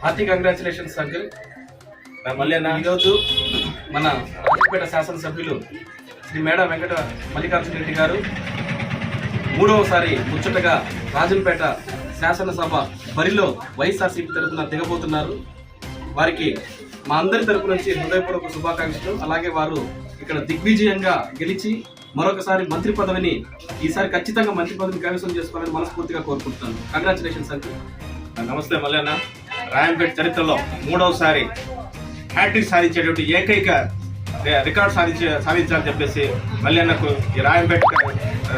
Hearty congratulations uncle. ఈరోజు మన రాజంపేట శాసనసభ్యులు శ్రీ మేడ వెంకట మల్లికార్జున రెడ్డి గారు మూడవసారి ముచ్చటగా రాజంపేట శాసనసభ బరిలో వైఎస్ఆర్సీపీ తరఫున దిగబోతున్నారు. వారికి మా అందరి తరపు నుంచి హృదయపూర్వక శుభాకాంక్షలు. అలాగే వారు ఇక్కడ దిగ్విజయంగా గెలిచి మరొకసారి మంత్రి పదవిని ఈసారి ఖచ్చితంగా మంత్రి పదవిని కైవసం చేసుకోవాలని మనస్ఫూర్తిగా కోరుకుంటున్నాను. Congratulations uncle. నమస్తే మల్లన్న. రాయంపేట చరిత్రలో మూడవసారి హ్యాట్రిక్ సాధించేటువంటి ఏకైక రికార్డు సాధించాలని చెప్పేసి మల్లన్నకు ఈ రాయంపేట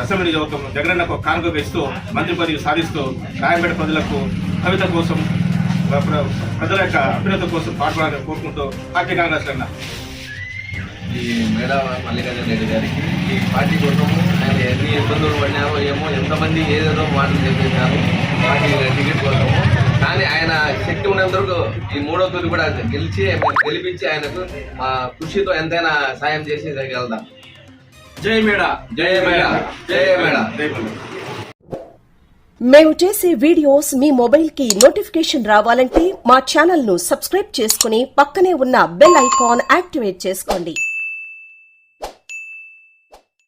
అసెంబ్లీ నియోజకవర్గం జగనన్నకు కానుకగా ఇస్తూ మంత్రి పదవి సాధిస్తూ రాయంపేట ప్రజలకు కవిత కోసం ప్రజల యొక్క అభ్యున్నత కోసం పాటుపడాలని కోరుకుంటూ పార్టీ కాంగ్రెస్ అన్న ఈ మేడ మల్లికార్జున రెడ్డి గారికి ఈ పార్టీ కోసము ఆయన ఎన్ని ఇబ్బందులు పడినారో ఏమో, ఎంతమంది ఏదేదో మాటలు చెప్పేశారు పార్టీ టికెట్ కోసము. కానీ ఆయన శక్తి ఉన్నంత వరకు ఈ మూడో తూరి కూడా గెలిపించి ఆయనకు మా కృషితో ఎంతైనా సాయం చేసి వెళ్దాం. జై మేడ, జై మేడ, జై మేడ. మేము చేసే వీడియోస్ మీ మొబైల్ కి నోటిఫికేషన్ రావాలంటే మా ఛానల్ ను సబ్స్క్రైబ్ చేసుకుని పక్కనే ఉన్న బెల్ ఐకాన్ యాక్టివేట్ చేసుకోండి.